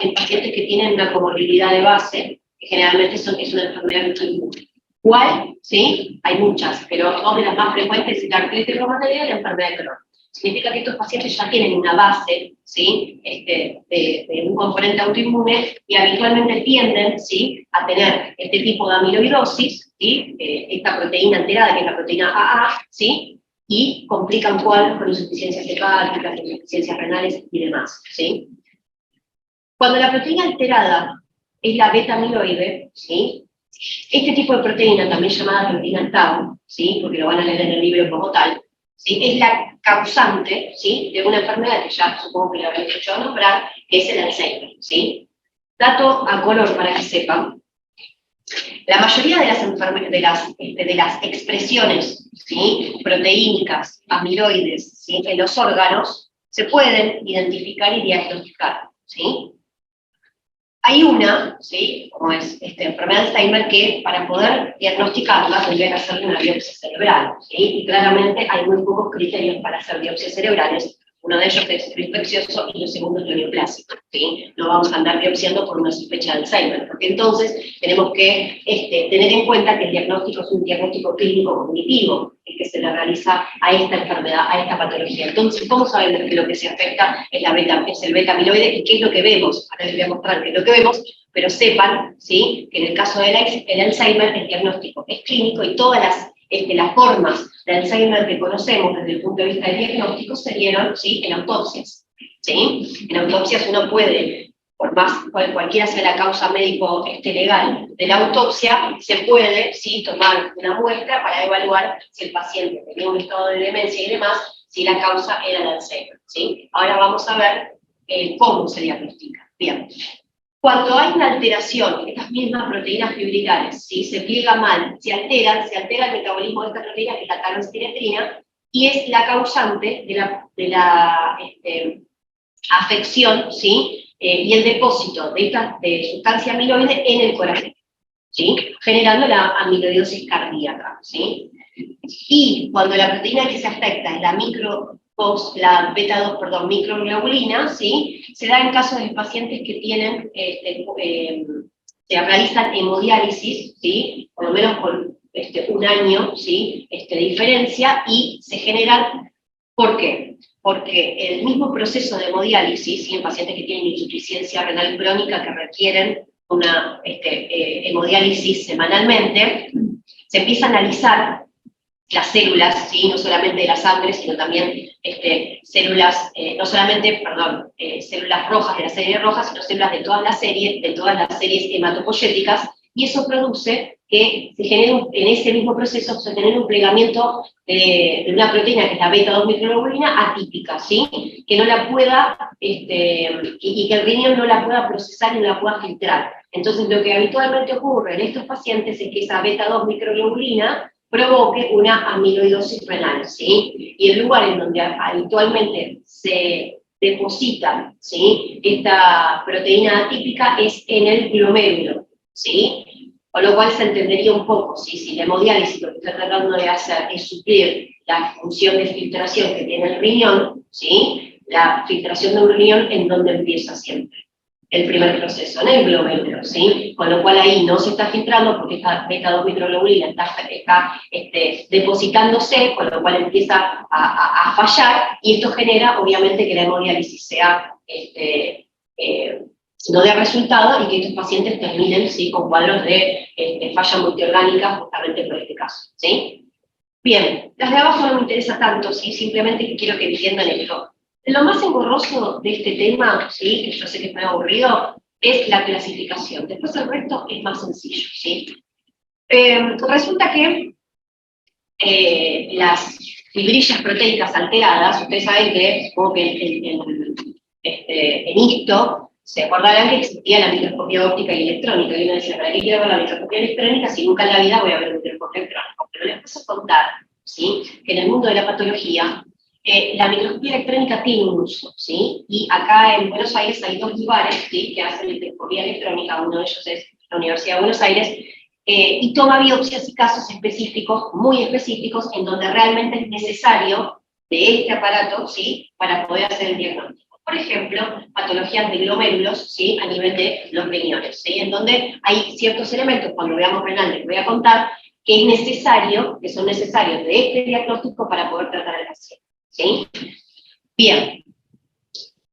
en pacientes que tienen una comorbilidad de base, que generalmente es una enfermedad autoinmune. ¿Cuál? Sí, hay muchas, pero dos de las más frecuentes es la artritis reumatoidea y la enfermedad de Crohn. Significa que estos pacientes ya tienen una base, ¿sí? de un componente autoinmune y habitualmente tienden, ¿sí? a tener este tipo de amiloidosis, ¿sí? Esta proteína alterada, que es la proteína AA, ¿sí? Y complican cuadros con insuficiencias hepáticas, insuficiencias renales y demás, ¿sí? Cuando la proteína alterada es la beta-amiloide, ¿sí? Este tipo de proteína, también llamada proteína tau, ¿sí? Porque lo van a leer en el libro como tal, ¿sí? Es la causante, ¿sí? De una enfermedad que ya supongo que le habréis escuchado nombrar, que es el Alzheimer, ¿sí? Dato a color para que sepan. La mayoría de las expresiones, ¿sí? proteínicas, amiloides, ¿sí? en los órganos, se pueden identificar y diagnosticar, ¿sí? Hay una, ¿sí? como es enfermedad de Alzheimer, que para poder diagnosticarla tendría que hacerle una biopsia cerebral, ¿sí? Y claramente hay muy pocos criterios para hacer biopsias cerebrales. Uno de ellos es el infeccioso y el segundo es el neoplásico, ¿sí? No vamos a andar biopsiando por una sospecha de Alzheimer, porque entonces tenemos que tener en cuenta que el diagnóstico es un diagnóstico clínico cognitivo, el que se le realiza a esta enfermedad, a esta patología. Entonces, ¿cómo sabemos que lo que se afecta es el beta-amiloide y qué es lo que vemos? Ahora les voy a mostrar qué es lo que vemos, pero sepan, ¿sí? que en el caso del Alzheimer el diagnóstico es clínico y todas las formas de Alzheimer que conocemos desde el punto de vista del diagnóstico se dieron, ¿sí? en autopsias. ¿Sí? En autopsias uno puede, por más cualquiera sea la causa médico legal de la autopsia, se puede, ¿sí? tomar una muestra para evaluar si el paciente tenía un estado de demencia y demás, si la causa era el Alzheimer. ¿Sí? Ahora vamos a ver cómo se diagnostica. Bien. Cuando hay una alteración, estas mismas proteínas fibricales, ¿sí? se pliega mal, se altera el metabolismo de esta proteína, que es la talostiretrina, y es la causante de la afección, ¿sí? Y el depósito de sustancia amiloide en el corazón, ¿sí? generando la amiloidosis cardíaca. ¿Sí? Y cuando la proteína que se afecta es la beta-2, microglobulina, ¿sí? se da en casos de pacientes que tienen, se realizan hemodiálisis, ¿sí? por lo menos por un año, ¿sí? de diferencia, y se generan, ¿por qué? Porque el mismo proceso de hemodiálisis, ¿sí? en pacientes que tienen insuficiencia renal crónica que requieren una hemodiálisis semanalmente, se empieza a analizar las células, ¿sí? no solamente de la sangre, sino también células, células rojas de la serie roja, sino células de todas las series hematopoyéticas, y eso produce que se genere en ese mismo proceso se genere un plegamiento de una proteína que es la beta-2 microglobulina atípica, ¿sí? que no la pueda, y que el riñón no la pueda procesar y no la pueda filtrar. Entonces lo que habitualmente ocurre en estos pacientes es que esa beta-2 microglobulina provoque una amiloidosis renal, ¿sí? Y el lugar en donde habitualmente se deposita, ¿sí? esta proteína atípica es en el glomérulo, ¿sí? Con lo cual se entendería un poco, ¿sí? si la hemodiálisis lo que está tratando de hacer es suplir la función de filtración que tiene el riñón, ¿sí? La filtración de un riñón en donde empieza siempre el primer proceso, en el glomérulo, ¿sí? Con lo cual ahí no se está filtrando porque esta beta-2 microglobulina está depositándose, con lo cual empieza a fallar, y esto genera, obviamente, que la hemodiálisis sea, no dé resultado, y que estos pacientes terminen, ¿sí? con cuadros de falla multiorgánica, justamente por este caso, ¿sí? Bien, las de abajo no me interesa tanto, ¿sí? Simplemente que quiero que entiendan esto. Lo más engorroso de este tema, ¿sí? que yo sé que es muy aburrido, es la clasificación. Después el resto es más sencillo, ¿sí? Resulta que las fibrillas proteicas alteradas, ustedes saben que, supongo que en ISTO, se acordarán que existía la microscopía óptica y electrónica, y uno decía, ¿para qué quiero ver la microscopía electrónica si nunca en la vida voy a ver un microscopio electrónico? Pero les paso a contar, ¿sí? que en el mundo de la patología, la microscopía electrónica tiene un uso, ¿sí? Y acá en Buenos Aires hay dos lugares, ¿sí? que hacen microscopía electrónica, uno de ellos es la Universidad de Buenos Aires, y toma biopsias y casos específicos, muy específicos, en donde realmente es necesario de este aparato, ¿sí? para poder hacer el diagnóstico. Por ejemplo, patologías de glomérulos, ¿sí? A nivel de los riñones, ¿sí? En donde hay ciertos elementos, cuando veamos renal, les voy a contar, que son necesarios de este diagnóstico para poder tratar al paciente, ¿sí? Bien,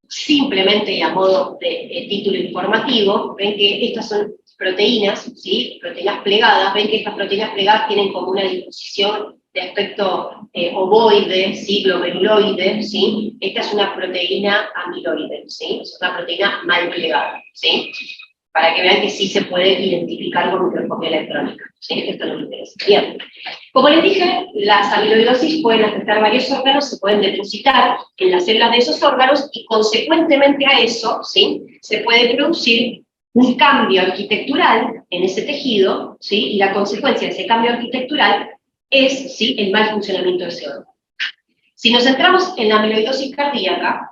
simplemente y a modo de título informativo, ven que estas son proteínas, ¿sí? Proteínas plegadas, ven que estas proteínas plegadas tienen como una disposición de aspecto ovoide, ¿sí? Glomeruloide, ¿sí? Esta es una proteína amiloide, ¿sí? Es una proteína mal plegada, ¿sí? Para que vean que sí se puede identificar con microscopía electrónica, ¿sí? Esto no me interesa. Bien. Como les dije, las amiloidosis pueden afectar varios órganos, se pueden depositar en las células de esos órganos y consecuentemente a eso, ¿sí? Se puede producir un cambio arquitectural en ese tejido, ¿sí? Y la consecuencia de ese cambio arquitectural es, ¿sí? El mal funcionamiento de ese órgano. Si nos centramos en la amiloidosis cardíaca,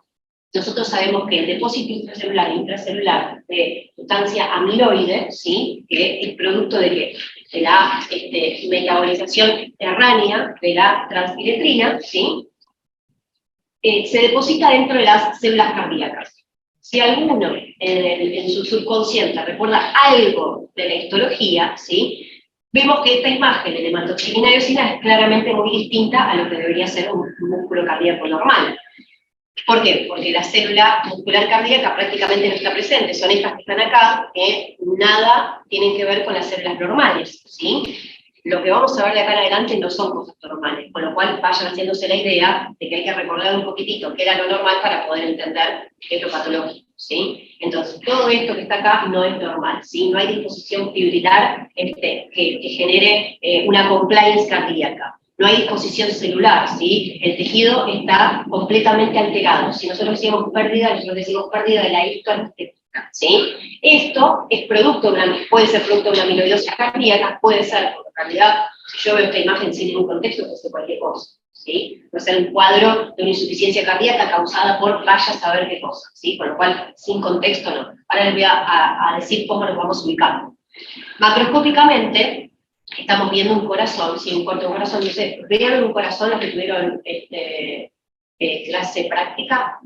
nosotros sabemos que el depósito intracelular e intracelular de sustancia amiloide, ¿sí? Que es producto de la metabolización erránea de la transpiretrina, ¿sí? Se deposita dentro de las células cardíacas. Si alguno en su subconsciente recuerda algo de la histología, ¿sí? Vemos que esta imagen de hematoxilina y eosina es claramente muy distinta a lo que debería ser un músculo cardíaco normal. ¿Por qué? Porque la célula muscular cardíaca prácticamente no está presente, son estas que están acá, que nada tienen que ver con las células normales, ¿sí? Lo que vamos a ver de acá en adelante no son cosas normales, con lo cual vayan haciéndose la idea de que hay que recordar un poquitito qué era lo normal para poder entender qué es lo patológico, ¿sí? Entonces, todo esto que está acá no es normal, ¿sí? No hay disposición fibrilar que genere una compliance cardíaca. No hay disposición celular, ¿sí? El tejido está completamente alterado. Si nosotros decimos pérdida de la histoarquitectura, ¿sí? Esto es puede ser producto de una amiloidosis cardíaca, puede ser, porque en realidad, si yo veo esta imagen sin ningún contexto, puede ser cualquier cosa, ¿sí? Puede ser un cuadro de una insuficiencia cardíaca causada por vaya a saber qué cosa, ¿sí? Con lo cual, sin contexto no. Ahora les voy a decir cómo nos vamos ubicando. Macroscópicamente, estamos viendo un corazón, si un corte de un corazón, no sé, ¿vieron un corazón los que tuvieron clase práctica?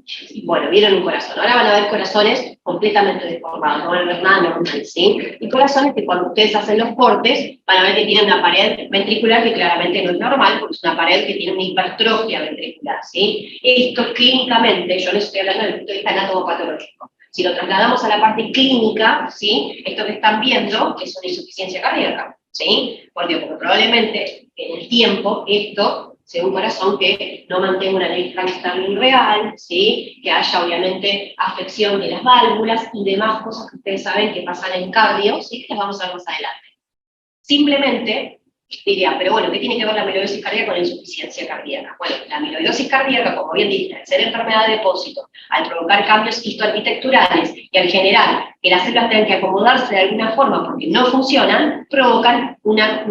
Bueno, vieron un corazón. Ahora van a ver corazones completamente deformados, no van a ver nada normal, ¿sí? Y corazones que cuando ustedes hacen los cortes, van a ver que tienen una pared ventricular que claramente no es normal, porque es una pared que tiene una hipertrofia ventricular, ¿sí? Esto clínicamente, yo les estoy hablando desde el punto de vista anatomopatológico. Si lo trasladamos a la parte clínica, ¿sí? Esto que están viendo es una insuficiencia cardíaca, ¿sí? ¿Por qué? Porque probablemente en el tiempo esto sea un corazón que no mantenga una ley Frank-Starling real, ¿sí? Que haya obviamente afección de las válvulas y demás cosas que ustedes saben que pasan en cardio, ¿sí? Que las vamos a ver más adelante. Simplemente diría, pero bueno, ¿qué tiene que ver la amiloidosis cardíaca con la insuficiencia cardíaca? Bueno, la amiloidosis cardíaca, como bien dije, al ser enfermedad de depósito, al provocar cambios histoarquitecturales y al generar que las células tengan que acomodarse de alguna forma porque no funcionan, provocan una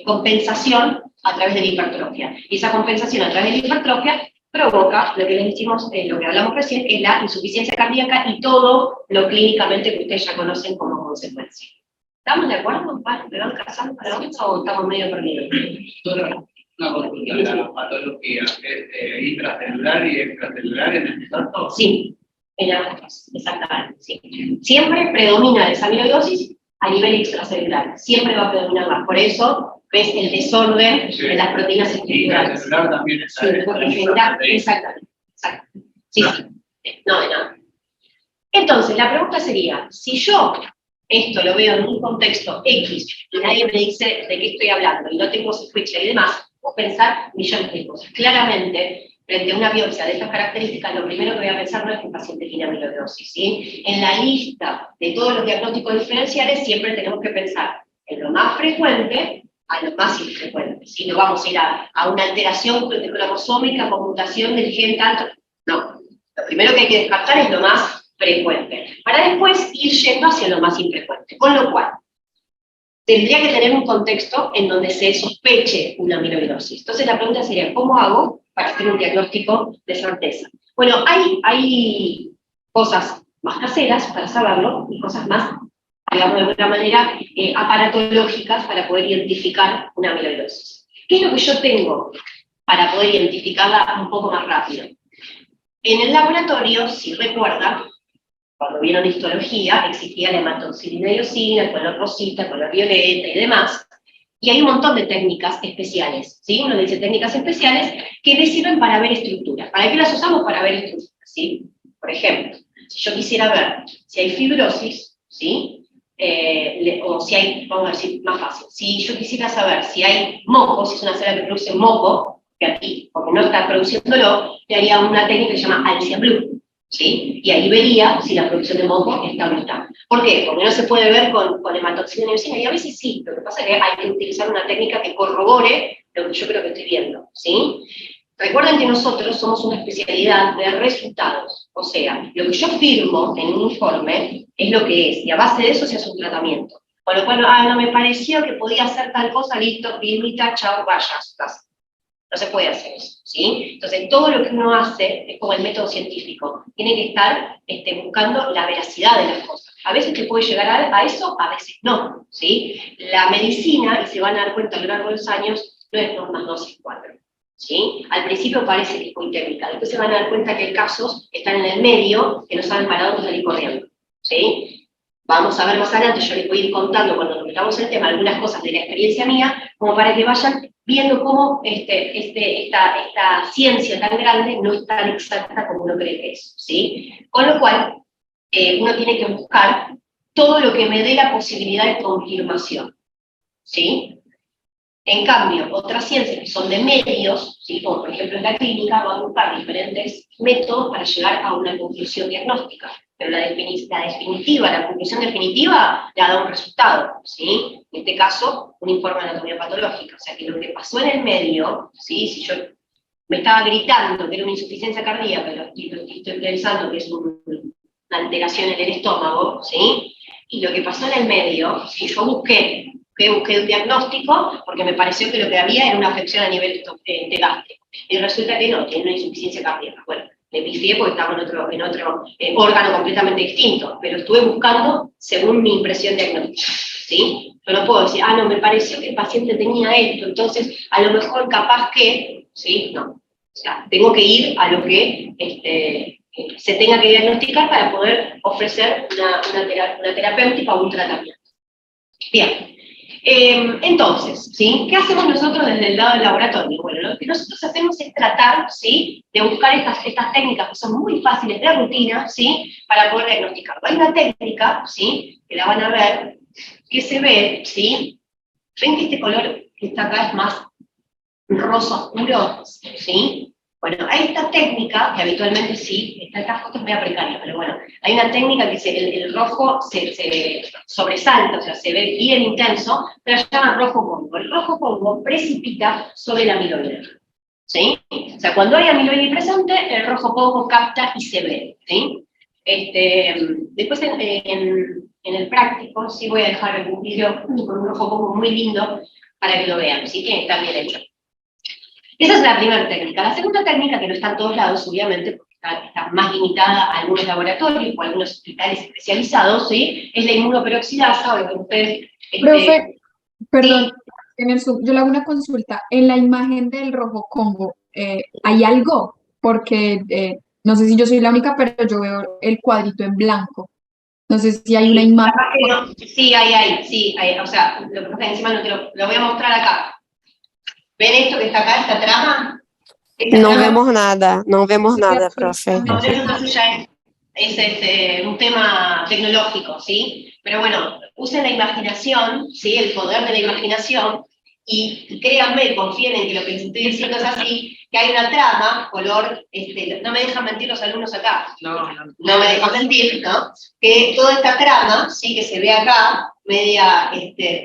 compensación a través de la hipertrofia. Y esa compensación a través de la hipertrofia provoca lo que les decimos, lo que hablamos recién, es la insuficiencia cardíaca y todo lo clínicamente que ustedes ya conocen como consecuencia. ¿Estamos de acuerdo? ¿Me van casando para otro o estamos medio perdidos? Una consulta, ¿la patología es intracelular y extracelular en este caso? Sí, en ambos casos, exactamente. Sí. Siempre predomina la desamiloidosis a nivel extracelular, siempre va a predominar más. Por eso ves el desorden de las proteínas estructurales. Intracelular también está. Sí, porque genera, exactamente. Sí, sí. No, de nada. Entonces, la pregunta sería, si yo esto lo veo en un contexto X y nadie me dice de qué estoy hablando y no tengo sospecha y demás, puedo pensar millones de cosas. Claramente, frente a una biopsia de estas características, lo primero que voy a pensar no es que el paciente tiene amiloidosis, ¿sí? En la lista de todos los diagnósticos diferenciales siempre tenemos que pensar en lo más frecuente a lo más infrecuente, ¿sí? No vamos a ir a una alteración cromosómica con mutación del gen tanto, no. Lo primero que hay que descartar es lo más frecuente, para después ir yendo hacia lo más infrecuente. Con lo cual, tendría que tener un contexto en donde se sospeche una amiloidosis. Entonces la pregunta sería, ¿cómo hago para hacer un diagnóstico de certeza? Bueno, hay cosas más caseras para saberlo y cosas más, digamos de alguna manera, aparatológicas para poder identificar una amiloidosis. ¿Qué es lo que yo tengo para poder identificarla un poco más rápido? En el laboratorio, si recuerdan, cuando vieron histología, existía la hematoxilina y eosina, el color rosita, el color violeta y demás, y hay un montón de técnicas especiales, ¿sí? Uno dice técnicas especiales que le sirven para ver estructuras. ¿Para qué las usamos? Para ver estructuras, ¿sí? Por ejemplo, si yo quisiera ver si hay fibrosis, ¿sí? O si hay, vamos a decir más fácil, si yo quisiera saber si hay moco, si es una célula que produce moco, que aquí, porque no está produciéndolo, le haría una técnica que se llama Alcia Blue, ¿sí? Y ahí vería si la producción de moco está o no está. ¿Por qué? Porque no se puede ver con hematoxina y eosina, y a veces sí, lo que pasa es que hay que utilizar una técnica que corrobore lo que yo creo que estoy viendo, ¿sí? Recuerden que nosotros somos una especialidad de resultados, o sea, lo que yo firmo en un informe es lo que es, y a base de eso se hace un tratamiento. Con lo cual, no me pareció que podía hacer tal cosa, listo, firmita, chao, vayas. No se puede hacer eso, ¿sí? Entonces, todo lo que uno hace es como el método científico. Tiene que estar buscando la veracidad de las cosas. A veces te puede llegar a eso, a veces no, ¿sí? La medicina, y se van a dar cuenta a lo largo de los años, no es 2 más 2 es 4. ¿Sí? Al principio parece que es muy técnica, después se van a dar cuenta que hay casos que están en el medio que no saben para dónde salir corriendo, ¿sí? Vamos a ver más adelante, yo les voy a ir contando cuando nos metamos en el tema algunas cosas de la experiencia mía, como para que vayan viendo cómo esta ciencia tan grande no es tan exacta como uno cree que es, ¿sí? Con lo cual, uno tiene que buscar todo lo que me dé la posibilidad de confirmación, ¿sí? En cambio, otras ciencias que son de medios, ¿sí? Como por ejemplo en la clínica, van a buscar diferentes métodos para llegar a una conclusión diagnóstica. Pero la definitiva, la conclusión definitiva, le da un resultado, ¿sí? En este caso, un informe de anatomía patológica. O sea, que lo que pasó en el medio, ¿sí? Si yo me estaba gritando que era una insuficiencia cardíaca, lo estoy pensando que es una alteración en el estómago, ¿sí? Y lo que pasó en el medio, si yo busqué un diagnóstico porque me pareció que lo que había era una afección a nivel de gástrico. Y resulta que no, tiene una insuficiencia cardíaca. Bueno, me pifié porque estaba en otro órgano completamente distinto, pero estuve buscando según mi impresión diagnóstica, ¿sí? Yo no puedo decir, no, me pareció que el paciente tenía esto, entonces a lo mejor capaz que, ¿sí? No. O sea, tengo que ir a lo que se tenga que diagnosticar para poder ofrecer una terapéutica o un tratamiento. Bien. Entonces, ¿sí? ¿Qué hacemos nosotros desde el lado del laboratorio? Bueno, lo que nosotros hacemos es tratar, ¿sí? De buscar estas técnicas que son muy fáciles de rutina, ¿sí? Para poder diagnosticarlo. Hay una técnica, ¿sí? Que la van a ver, que se ve, ¿sí? Ven que este color que está acá es más rosa oscuro, ¿sí? Bueno, hay esta técnica, que habitualmente sí, esta foto es media precaria, pero bueno, hay una técnica que el rojo se sobresalta, o sea, se ve bien intenso, pero se llama rojo pongo. El rojo pongo precipita sobre la amiloide, ¿sí? O sea, cuando hay amiloide presente, el rojo pongo capta y se ve, ¿sí? Después en el práctico, sí voy a dejar un video con un rojo pongo muy lindo para que lo vean, ¿sí? Que está bien hecho. Esa es la primera técnica. La segunda técnica, que no está en todos lados, obviamente, porque está más limitada a algunos laboratorios o a algunos hospitales especializados, ¿sí? Es la inmunoperoxidasa, o lo que ustedes... Profe, perdón, sí. yo le hago una consulta. En la imagen del rojo Congo, ¿hay algo? Porque no sé si yo soy la única, pero yo veo el cuadrito en blanco. No sé si hay una Sí, imagen. capaz que no. Sí, hay. O sea, lo que pasa es que encima no te lo voy a mostrar acá. ¿Ven esto que está acá, esta trama? Esta Não trama, vemos nada, profe. no, pero eso entonces ya es un tema tecnológico, ¿sí? Pero bueno, usen la imaginación, ¿sí? El poder de la imaginación, y créanme, confíen en que lo que les estoy diciendo es así, que hay una trama, color, no me dejan mentir los alumnos acá, no me dejan mentir, ¿no? Que toda esta trama, ¿sí? Que se ve acá, media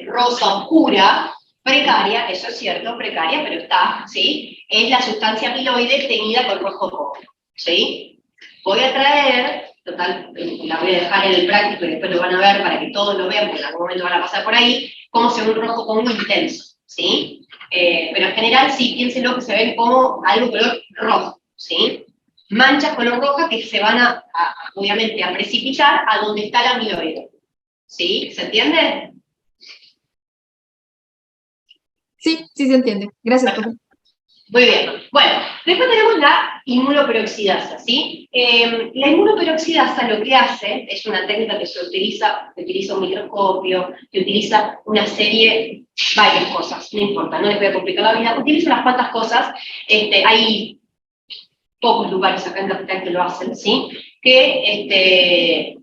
rosa oscura, precaria, eso es cierto, precaria, pero está, ¿sí? Es la sustancia amiloide teñida con rojo cobre, ¿sí? Voy a traer, total, la voy a dejar en el práctico y después lo van a ver para que todos lo vean, porque en algún momento van a pasar por ahí, cómo se ve un rojo como muy intenso, ¿sí? Pero en general sí, piénsenlo que se ven como algo color rojo, ¿sí? Manchas color roja que se van obviamente, a precipitar a donde está la amiloide, ¿sí? ¿Se entiende? Sí, sí se entiende. Gracias, profe. Muy bien. Bueno, después tenemos la inmunoperoxidasa, ¿sí? La inmunoperoxidasa lo que hace es una técnica que se utiliza un microscopio, que utiliza una serie, varias cosas, no importa, no les voy a complicar la vida, utiliza unas cuantas cosas, hay pocos lugares acá en Capital que lo hacen, ¿sí? Que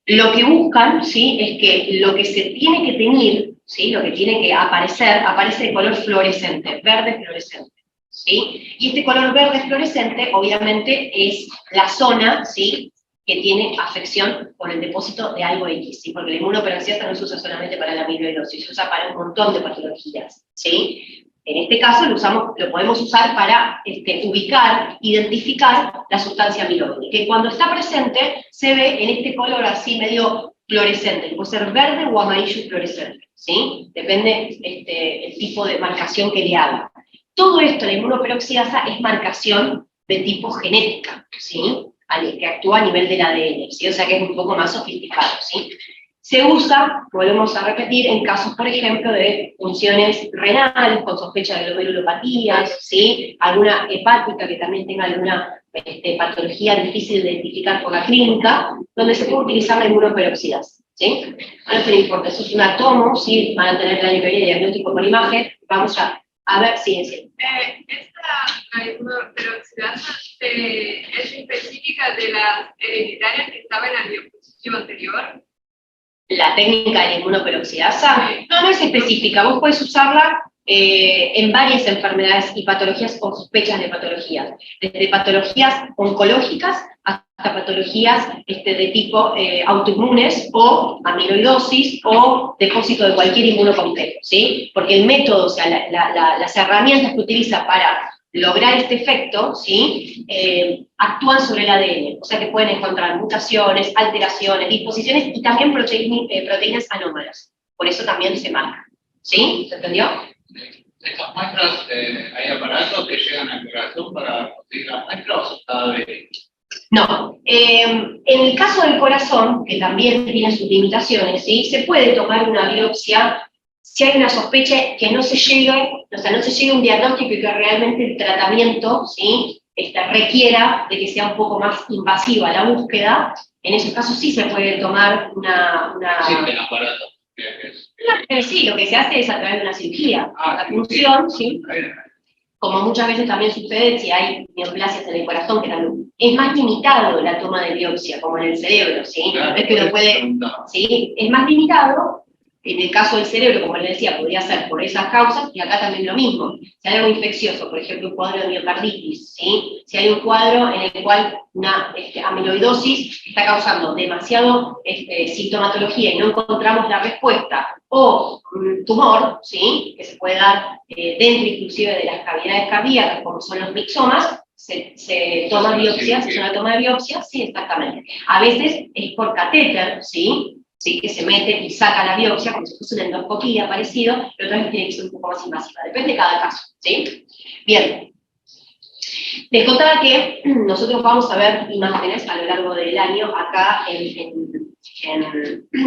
lo que buscan, ¿sí? Es que lo que se tiene que teñir, ¿sí? Lo que tiene que aparecer, aparece de color fluorescente, verde fluorescente, ¿sí? Y este color verde fluorescente, obviamente, es la zona, ¿sí? Que tiene afección con el depósito de algo X, ¿sí? Porque la inmunoperoxidasa no se usa solamente para la amiloidosis, se usa para un montón de patologías, ¿sí? En este caso lo podemos usar para ubicar, identificar la sustancia amiloide, que cuando está presente se ve en este color así medio fluorescente, puede ser verde o amarillo fluorescente, ¿sí? Depende el tipo de marcación que le haga. Todo esto, la inmunoperoxidasa, es marcación de tipo genética, ¿sí? Que actúa a nivel del ADN, ¿sí? O sea que es un poco más sofisticado, ¿sí? Se usa, volvemos a repetir, en casos, por ejemplo, de funciones renales con sospecha de glomerulopatías, ¿sí? Alguna hepática que también tenga alguna patología difícil de identificar por la clínica, donde se puede utilizar la inmunoperoxidasa, ¿sí? A no importa, eso es un átomo, ¿sí? Van a tener el año que viene diagnóstico por imagen, vamos a ver, sí. La inmunoperoxidasa es específica de las hereditarias que estaban en la diapositiva anterior. La técnica de la inmunoperoxidasa no es específica, vos podés usarla en varias enfermedades y patologías o sospechas de patologías, desde patologías oncológicas hasta patologías de tipo autoinmunes o amiloidosis o depósito de cualquier inmunocomplejo, ¿sí? Porque el método, o sea, las herramientas que utiliza para lograr este efecto, ¿sí? Actúan sobre el ADN, o sea que pueden encontrar mutaciones, alteraciones, disposiciones y también proteínas anómalas. Por eso también se marca. ¿Sí? ¿Se entendió? Estas muestras, ¿hay aparatos que llegan al corazón para conseguir las muestras o cada vez? No. En el caso del corazón, que también tiene sus limitaciones, ¿sí? Se puede tomar una biopsia si hay una sospecha que no se llegue, o sea, no se llegue a un diagnóstico y que realmente el tratamiento, ¿sí? Requiera de que sea un poco más invasiva la búsqueda. En esos casos sí se puede tomar una... Existen aparatos. Sí, lo que se hace es a través de una cirugía. La punción, ¿sí? Como muchas veces también sucede si hay neoplasias en el corazón, que también es más limitado la toma de biopsia, como en el cerebro, ¿sí? Claro, es que uno puede, ¿sí? Es más limitado. En el caso del cerebro, como les decía, podría ser por esas causas, y acá también lo mismo. Si hay algo infeccioso, por ejemplo, un cuadro de miocarditis, ¿sí? Si hay un cuadro en el cual una amiloidosis está causando demasiado sintomatología y no encontramos la respuesta, o un tumor, ¿sí? Que se puede dar dentro inclusive de las cavidades cardíacas, como son los mixomas, se toma biopsias, es una toma de biopsias, sí, exactamente. A veces es por catéter, ¿sí? ¿Sí? Que se mete y saca la biopsia, como si fuese una endoscopía parecido, pero otra vez tiene que ser un poco más invasiva, depende de cada caso, ¿sí? Bien. Les contaba que nosotros vamos a ver imágenes a lo largo del año, acá en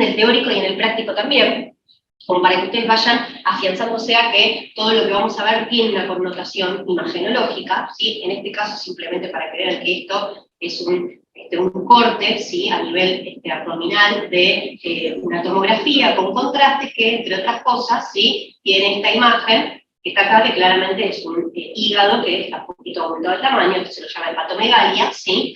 el teórico y en el práctico también, como para que ustedes vayan afianzándose a que todo lo que vamos a ver tiene una connotación imagenológica, ¿sí? En este caso simplemente para creer que esto es un corte, ¿sí? A nivel abdominal de una tomografía con contraste que, entre otras cosas, ¿sí? Tiene esta imagen que está acá, que claramente es un hígado que está un poquito aumentado de tamaño, que se lo llama hepatomegalia, ¿sí?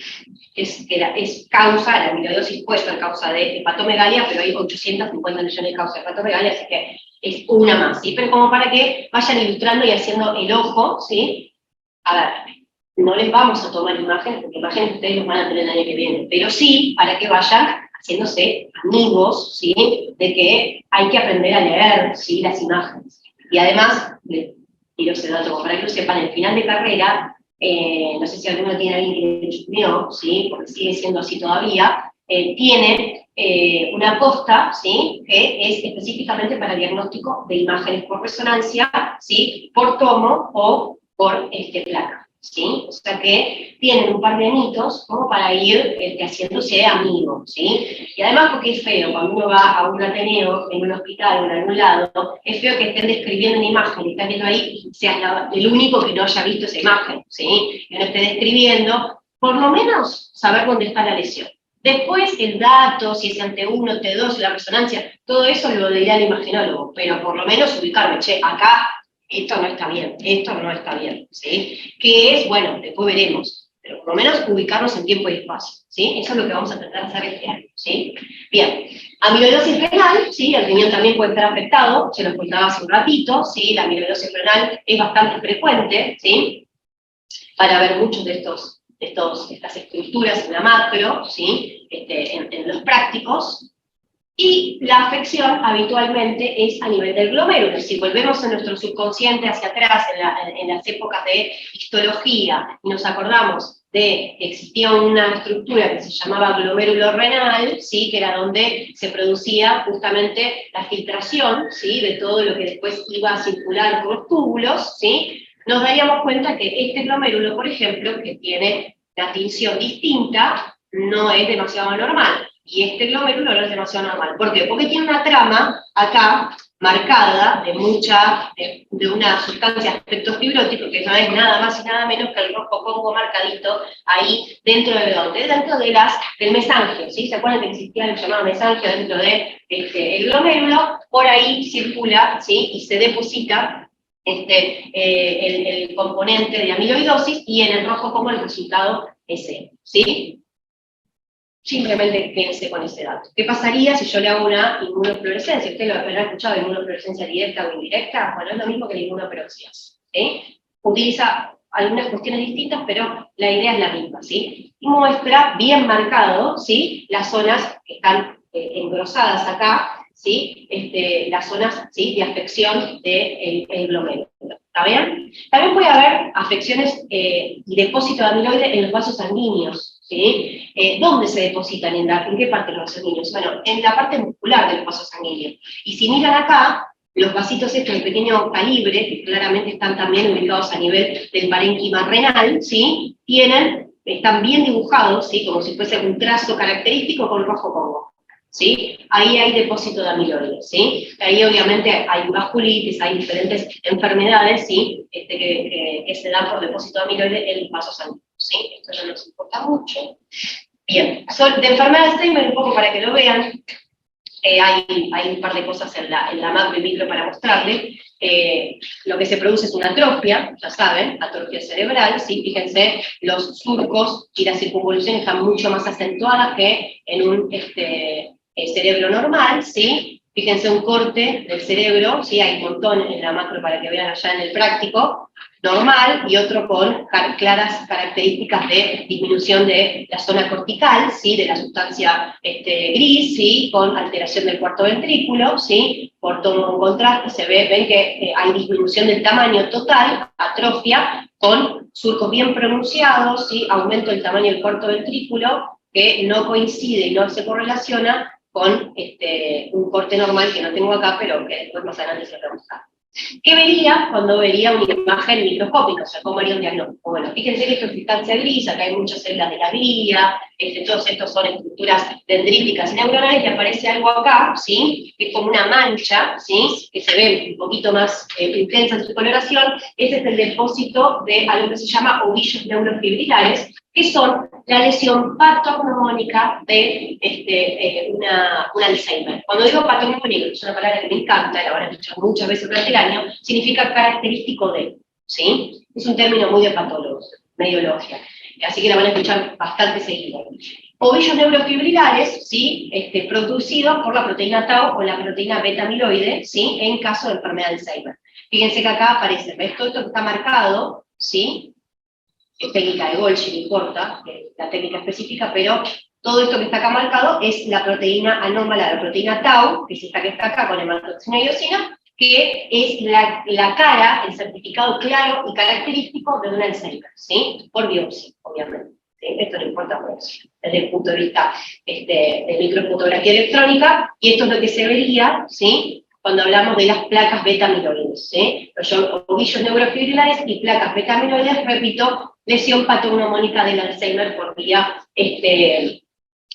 Es causa, la amiloidosis puesta en causa de hepatomegalia, pero hay 850 millones de causas de hepatomegalia, así que es una más, ¿sí? Pero como para que vayan ilustrando y haciendo el ojo, ¿sí? A ver, no les vamos a tomar imágenes, porque imágenes ustedes los van a tener el año que viene, pero sí para que vayan haciéndose amigos, ¿sí? De que hay que aprender a leer, ¿sí? Las imágenes. Y además, les tiro ese dato como para que lo sepan, el final de carrera, no sé si alguno tiene alguien que le chusmeó, ¿sí? Porque sigue siendo así todavía, tiene una posta, ¿sí? Que es específicamente para diagnóstico de imágenes por resonancia, ¿sí? Por tomo o por placa. ¿sí? O sea que tienen un par de añitos como para ir haciéndose amigos, ¿sí? Y además porque es feo, cuando uno va a un ateneo, en un hospital o en algún lado, es feo que estén describiendo una imagen, y están viendo ahí, y seas el único que no haya visto esa imagen, ¿sí? Que no esté describiendo, por lo menos saber dónde está la lesión. Después el dato, si es ante 1, T2, la resonancia, todo eso lo dirá el imagenólogo, pero por lo menos ubicarme, che, acá esto no está bien, ¿sí? Que es, bueno, después veremos, pero por lo menos ubicarnos en tiempo y espacio, ¿sí? Eso es lo que vamos a tratar de hacer este año, ¿sí? Bien, amiloidosis renal, ¿sí? El riñón también puede estar afectado, se los contaba hace un ratito, ¿sí? La amiloidosis renal es bastante frecuente, ¿sí? Para ver muchos de estas estructuras en la macro, ¿sí? En los prácticos. Y la afección habitualmente es a nivel del glomérulo. Si volvemos a nuestro subconsciente hacia atrás, en las épocas de histología, y nos acordamos de que existía una estructura que se llamaba glomérulo renal, ¿sí? Que era donde se producía justamente la filtración, ¿sí? De todo lo que después iba a circular por los túbulos, ¿sí? Nos daríamos cuenta que este glomérulo, por ejemplo, que tiene la tinción distinta, no es demasiado normal. Y este glomérulo no es demasiado normal. ¿Por qué? Porque tiene una trama acá marcada de una sustancia aspecto fibrótico, que no es nada más y nada menos que el rojo congo marcadito ahí dentro de dónde, dentro del mesangio, ¿sí? ¿Se acuerdan que existía el llamado mesangio dentro de el glomérulo? Por ahí circula, ¿sí? Y se deposita el componente de amiloidosis, y en el rojo congo el resultado es ese, ¿sí? Simplemente quédense con ese dato. ¿Qué pasaría si yo le hago una inmunofluorescencia? ¿Usted lo habrá escuchado, inmunofluorescencia directa o indirecta? Bueno, es lo mismo que la inmunoperoxidasa, ¿sí? Utiliza algunas cuestiones distintas, pero la idea es la misma, ¿sí? Y muestra bien marcado, ¿sí? Las zonas que están engrosadas acá, ¿sí? Las zonas, ¿sí? De afección del glomérulo. ¿Está bien? También puede haber afecciones y depósito de amiloide en los vasos sanguíneos, ¿sí? ¿Dónde se depositan? ¿En qué parte de los vasos sanguíneos? Bueno, en la parte muscular de los vasos sanguíneos. Y si miran acá, los vasitos estos de pequeño calibre, que claramente están también ubicados a nivel del parénquima renal, ¿sí? Están bien dibujados, ¿sí? Como si fuese un trazo característico con rojo congo, ¿sí? Ahí hay depósito de amiloide, ¿sí? Ahí obviamente hay vasculitis, hay diferentes enfermedades, ¿sí? Que se dan por depósito de amiloide en los vasos sanguíneos, ¿sí? Esto no nos importa mucho. Bien, de enfermedad de Alzheimer, un poco para que lo vean, hay un par de cosas en la macro y micro para mostrarles. Lo que se produce es una atrofia, ya saben, atrofia cerebral, ¿sí? Fíjense, los surcos y las circunvoluciones están mucho más acentuadas que en un cerebro normal, ¿sí? Fíjense un corte del cerebro, ¿sí? Hay un montón en la macro para que vean allá en el práctico, normal, y otro con claras características de disminución de la zona cortical, ¿sí? De la sustancia gris, ¿sí? Con alteración del cuarto ventrículo, ¿sí? Por todo un contraste se ven que hay disminución del tamaño total, atrofia, con surcos bien pronunciados, ¿sí? Aumento del tamaño del cuarto ventrículo, que no coincide y no se correlaciona con un corte normal que no tengo acá, pero que después más adelante se va a mostrar. ¿Qué vería cuando vería una imagen microscópica? O sea, ¿cómo haría un diagnóstico? Bueno, fíjense que esto es sustancia gris, acá hay muchas células de la glia, todos estos son estructuras dendríticas y neuronales, y aparece algo acá, ¿sí? Que es como una mancha, ¿sí? Que se ve un poquito más intensa en su coloración. Ese es el depósito de algo que se llama ovillos neurofibrilares, que son la lesión patognomónica de un Alzheimer. Cuando digo patognomónico, es una palabra que me encanta, la van a escuchar muchas veces durante el año, significa característico de, ¿sí? Es un término muy de patólogos, mediología, así que la van a escuchar bastante seguido. Ovillos neurofibrilares, ¿sí? Producidos por la proteína tau o la proteína beta-amiloide, ¿sí? En caso de enfermedad de Alzheimer. Fíjense que acá aparece, ¿ves? Todo esto que está marcado, ¿sí? Es técnica de Golgi, no importa, la técnica específica, pero todo esto que está acá marcado es la proteína anómala, la proteína tau, que es esta que está acá con hematoxina y eosina, que es la cara, el certificado claro y característico de un Alzheimer, ¿sí? Por biopsia, obviamente. ¿Sí? Esto no importa por eso, desde el punto de vista de microfotografía electrónica, y esto es lo que se vería, ¿sí? cuando hablamos de las placas beta-amiloides, ¿sí? Los ovillos neurofibrilares y placas beta-amiloides, repito, lesión patognomónica del Alzheimer por vía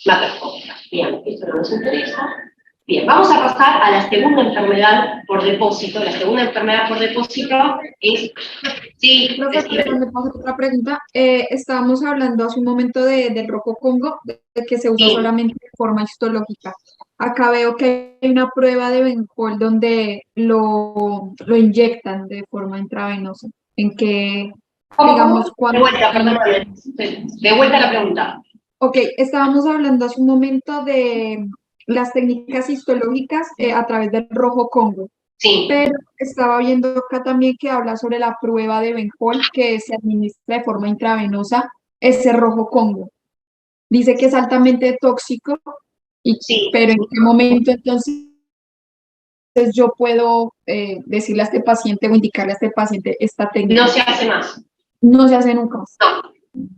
macroscópica. Bien, esto no nos interesa. Bien, vamos a pasar a la segunda enfermedad por depósito. La segunda enfermedad por depósito es... Sí, Profe, perdón, me paso otra pregunta. Estábamos hablando hace un momento del rojo Congo, de que se usa Sí. solamente de forma histológica. Acá veo que hay una prueba de Benjol donde lo inyectan de forma intravenosa. En que, digamos, De cuando... vuelta, perdón, de vuelta la pregunta. Ok, estábamos hablando hace un momento de las técnicas histológicas a través del rojo Congo. Sí. Pero estaba viendo acá también que habla sobre la prueba de Benjol que se administra de forma intravenosa, ese rojo Congo. Dice que es altamente tóxico, Sí. pero ¿en qué momento entonces yo puedo decirle a este paciente o indicarle a este paciente esta técnica? No se hace más. No se hace nunca más.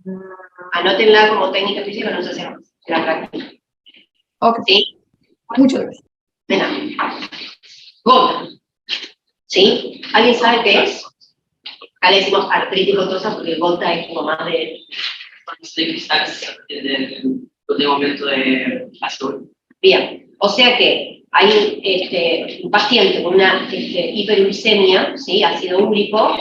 No. Anótenla como técnica física, no se hace más. En la práctica. Ok, ¿Sí? muchas gracias. De nada. Gota. ¿Sí? ¿Alguien sabe qué es? Acá le decimos artritis gotosa porque gota es como más de... de cristales de momento de azul. Bien, o sea que hay un paciente con una hiperuricemia, ¿sí? Ácido úrico,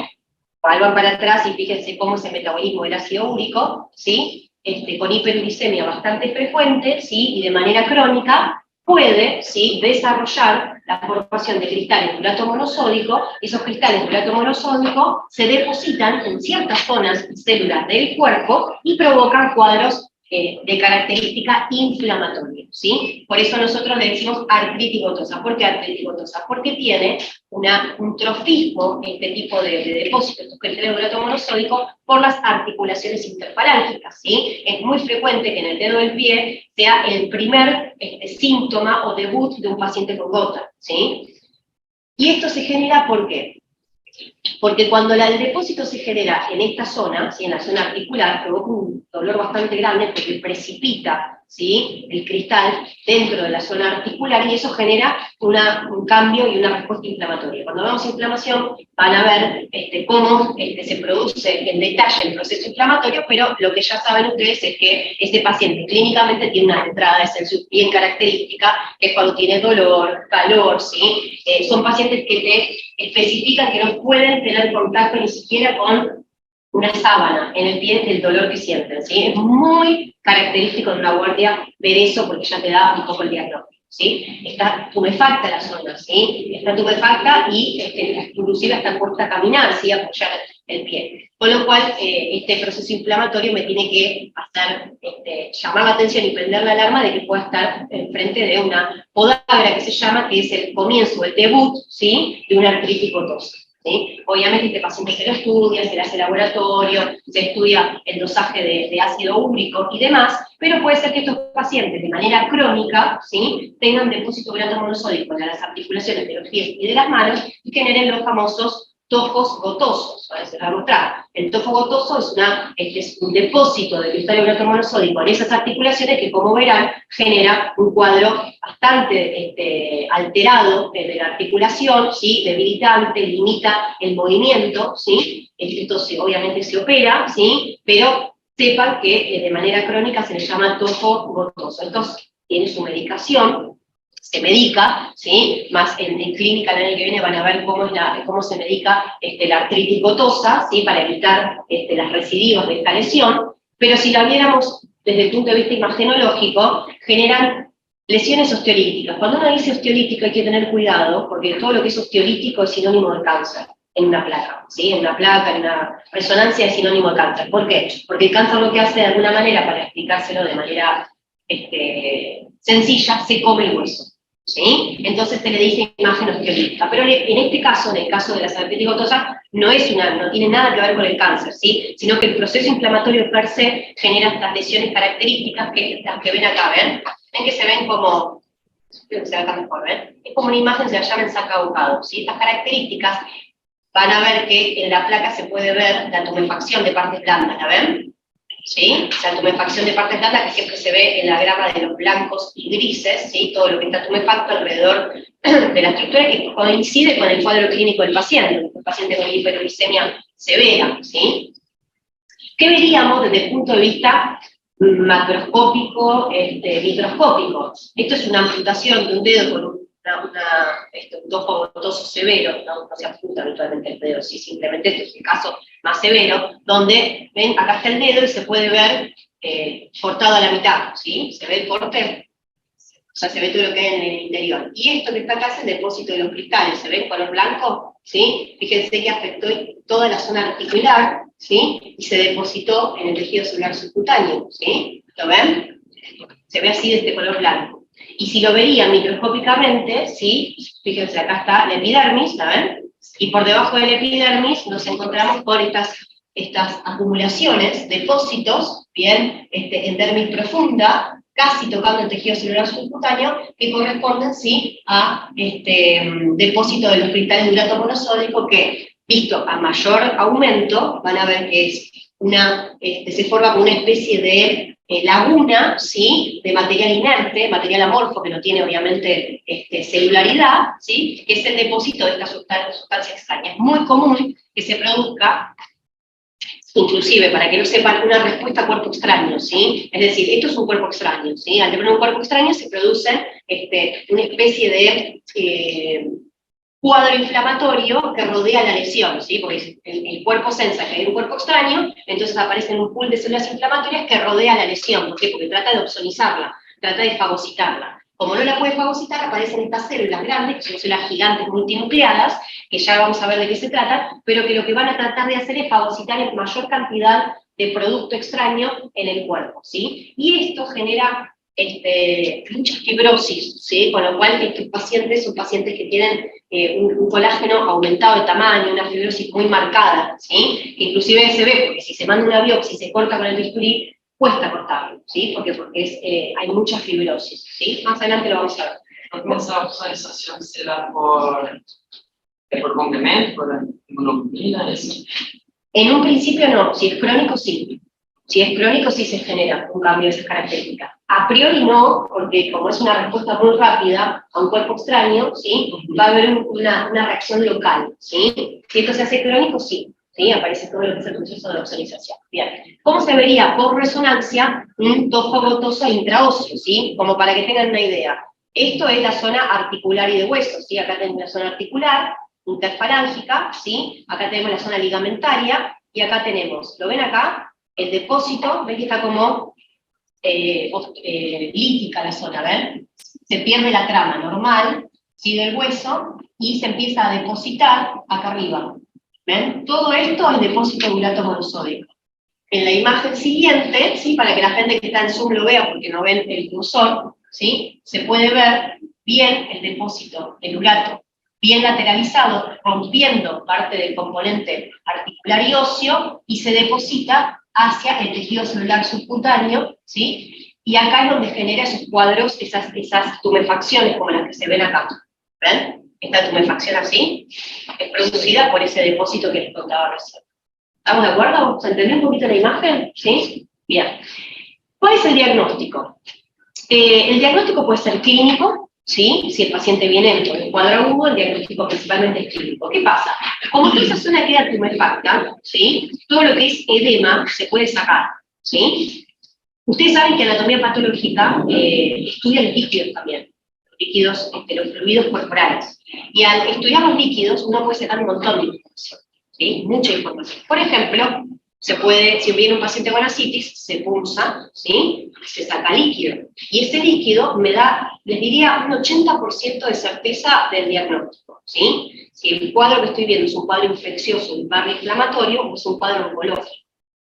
vuelvan para atrás y fíjense cómo es el metabolismo del ácido úrico, ¿sí? Con hiperuricemia bastante frecuente, ¿sí? Y de manera crónica, puede, ¿sí? Desarrollar la formación de cristales de urato monosódico. Esos cristales de urato monosódico se depositan en ciertas zonas y células del cuerpo y provocan cuadros de característica inflamatoria, ¿sí? Por eso nosotros le decimos artritis gotosa. ¿Por qué artritis gotosa? Porque tiene un trofismo, este tipo de depósito, estos cristales de urato monosódico, por las articulaciones interfalángicas, ¿sí? Es muy frecuente que en el dedo del pie sea el primer síntoma o debut de un paciente con gota, ¿sí? Y esto se genera, ¿por qué? Porque cuando el depósito se genera en esta zona, ¿sí? En la zona articular, provoca un dolor bastante grande porque precipita, ¿sí? El cristal dentro de la zona articular y eso genera un cambio y una respuesta inflamatoria. Cuando vemos inflamación van a ver cómo se produce en detalle el proceso inflamatorio, pero lo que ya saben ustedes es que este paciente clínicamente tiene una entrada de Celsius bien característica, que es cuando tiene dolor, calor, ¿sí? Son pacientes que te especifican que no pueden tener contacto ni siquiera con una sábana en el pie del dolor que sienten, ¿sí? Es muy característico de una guardia ver eso porque ya te da un poco el diagnóstico, ¿sí? Está tumefacta la zona, ¿sí? Está tumefacta y inclusive está puesta a caminar, ¿sí? A apoyar el pie. Con lo cual, este proceso inflamatorio me tiene que hacer, llamar la atención y prender la alarma de que pueda estar enfrente de una podagra que se llama, que es el comienzo, el debut, ¿sí? De una artritis gotosa. ¿Sí? Obviamente este paciente se lo estudia, se le hace laboratorio, se estudia el dosaje de ácido úrico y demás, pero puede ser que estos pacientes de manera crónica, ¿sí? Tengan depósito de urato monosódico en las articulaciones de los pies y de las manos y generen los famosos tofos gotosos. Ahora se los voy a mostrar. El tofo gotoso es un depósito de cristal de urato monosódico en esas articulaciones que, como verán, genera un cuadro bastante alterado de la articulación, ¿sí? Debilitante, limita el movimiento, ¿sí? Esto obviamente se opera, ¿sí? Pero sepan que de manera crónica se le llama tofo gotoso. Esto tiene su medicación, se medica, ¿sí? Más en clínica el año que viene van a ver cómo se medica la artritis gotosa, ¿sí? Para evitar las recidivas de esta lesión, pero si la viéramos desde el punto de vista imagenológico, generan lesiones osteolíticas. Cuando uno dice osteolítico hay que tener cuidado, porque todo lo que es osteolítico es sinónimo de cáncer en una placa, ¿sí? En una placa, en una resonancia es sinónimo de cáncer. ¿Por qué? Porque el cáncer lo que hace de alguna manera, para explicárselo de manera sencilla, se come el hueso, ¿sí? Entonces se le dice imagen osteolítica. Pero en este caso, en el caso de la artritis gotosa, no tiene nada que ver con el cáncer, ¿sí? Sino que el proceso inflamatorio per se genera estas lesiones características que las que ven acá, ¿ven? Ven que se ven como, espero que se vea acá mejor, ¿ven? Es como una imagen, se la llama ensacabucado, ¿sí? Estas características van a ver que en la placa se puede ver la tumefacción de partes blandas, ¿la ven? ¿Sí? O sea, tumefacción de partes blandas que siempre se ve en la grama de los blancos y grises, ¿sí? Todo lo que está tumefacto alrededor de la estructura que coincide con el cuadro clínico del paciente, el paciente con hiperuricemia severa, ¿sí? ¿Qué veríamos desde el punto de vista macroscópico, microscópico? Esto es una amputación de un dedo con un topo gotoso severo, no se amputa habitualmente el dedo, sí, simplemente este es el caso más severo, donde, ven, acá está el dedo y se puede ver cortado a la mitad, ¿sí? Se ve el corte, o sea, se ve todo lo que hay en el interior. Y esto que está acá es el depósito de los cristales, ¿se ve en color blanco? ¿Sí? Fíjense que afectó toda la zona articular, ¿sí? Y se depositó en el tejido celular subcutáneo, ¿sí? ¿Lo ven? Se ve así de este color blanco. Y si lo verían microscópicamente, ¿sí? Fíjense, acá está la epidermis, ¿la ven? Y por debajo de la epidermis nos encontramos con estas acumulaciones, depósitos, bien, en dermis profunda, casi tocando el tejido celular subcutáneo, que corresponden, ¿sí? A depósito de los cristales de urato monosódico que, visto a mayor aumento, van a ver que es se forma como una especie de laguna, ¿sí? De material inerte, material amorfo, que no tiene obviamente celularidad, ¿sí? Que es el depósito de esta sustancia extraña. Es muy común que se produzca, inclusive, para que no sepan, una respuesta a cuerpo extraño, ¿sí? Es decir, esto es un cuerpo extraño, ¿sí? Al tener un cuerpo extraño se produce una especie de cuadro inflamatorio que rodea la lesión, ¿sí? Porque el cuerpo sensa que hay un cuerpo extraño, entonces aparecen un pool de células inflamatorias que rodea la lesión. ¿Por qué? Porque trata de opsonizarla, trata de fagocitarla. Como no la puede fagocitar, aparecen estas células grandes, que son células gigantes multinucleadas, que ya vamos a ver de qué se trata, pero que lo que van a tratar de hacer es fagocitar en mayor cantidad de producto extraño en el cuerpo, ¿sí? Y esto genera mucha fibrosis, ¿sí? Con lo cual estos pacientes son pacientes que tienen un colágeno aumentado de tamaño, una fibrosis muy marcada, ¿sí? Que inclusive se ve, porque si se manda una biopsia y se corta con el bisturí, cuesta cortarlo, ¿sí? Porque hay mucha fibrosis, ¿sí? Más adelante lo vamos a ver. Esa opsonización se da por complemento, por inmunoglobulina, eso. En un principio no, si es crónico sí. Si es crónico sí se genera un cambio de esas características. A priori no, porque como es una respuesta muy rápida a un cuerpo extraño, ¿sí? Va a haber una reacción local, ¿sí? Si esto se hace crónico, sí. ¿Sí? Aparece todo lo que es el proceso de opsonización. Bien. ¿Cómo se vería por resonancia un tofo gotoso intraóseo? ¿Sí? Como para que tengan una idea. Esto es la zona articular y de hueso, ¿sí? Acá tenemos la zona articular, interfalángica, ¿sí? Acá tenemos la zona ligamentaria, y acá tenemos, ¿lo ven acá? El depósito, ven que está como lítica la zona, ¿ven? Se pierde la trama normal, ¿sí? Del hueso, y se empieza a depositar acá arriba. ¿Ven? Todo esto es depósito de urato monosódico. En la imagen siguiente, ¿sí? Para que la gente que está en Zoom lo vea, porque no ven el cursor, ¿sí? Se puede ver bien el depósito del urato, bien lateralizado, rompiendo parte del componente articular y óseo, y se deposita hacia el tejido celular subcutáneo, ¿sí? Y acá es donde genera esos cuadros, esas tumefacciones como las que se ven acá. ¿Ven? Esta tumefacción así es producida por ese depósito que les contaba recién. ¿Estamos de acuerdo? ¿Se entendió un poquito la imagen? ¿Sí? Bien. ¿Cuál es el diagnóstico? El diagnóstico puede ser clínico, ¿sí? Si el paciente viene con un cuadro agudo, el diagnóstico principalmente es clínico. ¿Qué pasa? Como toda esa zona queda tumefacta, ¿sí? Todo lo que es edema se puede sacar, ¿sí? Ustedes saben que anatomía patológica estudia los líquidos también, líquidos, los fluidos corporales. Y al estudiar los líquidos, uno puede sacar un montón de información, ¿sí? Mucha información. Por ejemplo, si viene un paciente con ascitis, se punza, ¿sí? Se saca líquido. Y ese líquido me da, les diría, un 80% de certeza del diagnóstico, ¿sí? Si el cuadro que estoy viendo es un cuadro infeccioso, un cuadro inflamatorio, o es un cuadro oncológico,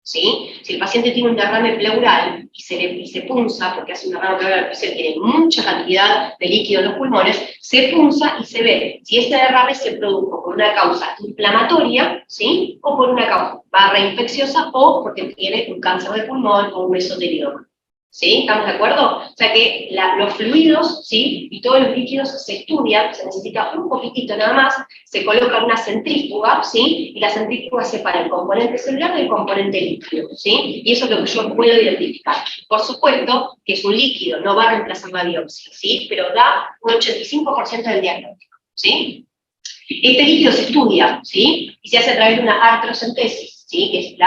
¿sí? Si el paciente tiene un derrame pleural y se punza, porque hace un derrame pleural, pues él tiene mucha cantidad de líquido en los pulmones, se punza y se ve si este derrame se produjo por una causa inflamatoria, ¿sí? O por una causa infecciosa, o porque tiene un cáncer de pulmón o un mesotelioma. ¿Sí? ¿Estamos de acuerdo? O sea que los fluidos, ¿sí? Y todos los líquidos se estudian, se necesita un poquitito nada más, se coloca una centrífuga, ¿sí? Y la centrífuga separa el componente celular del componente líquido, ¿sí? Y eso es lo que yo puedo identificar. Por supuesto que es un líquido, no va a reemplazar la biopsia, ¿sí? Pero da un 85% del diagnóstico, ¿sí? Este líquido se estudia, ¿sí? Y se hace a través de una artrocentesis, ¿sí? Que es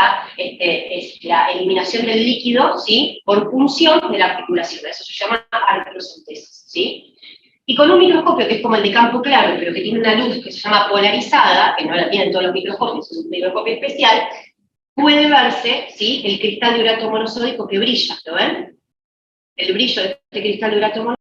la eliminación del líquido, ¿sí? Por punción de la articulación, eso se llama artrocentesis, ¿sí? Y con un microscopio que es como el de campo claro, pero que tiene una luz que se llama polarizada, que no la tienen todos los microscopios, es un microscopio especial, puede verse, ¿sí? El cristal de urato monosódico que brilla, ¿lo ven? El brillo de este cristal de urato monosódico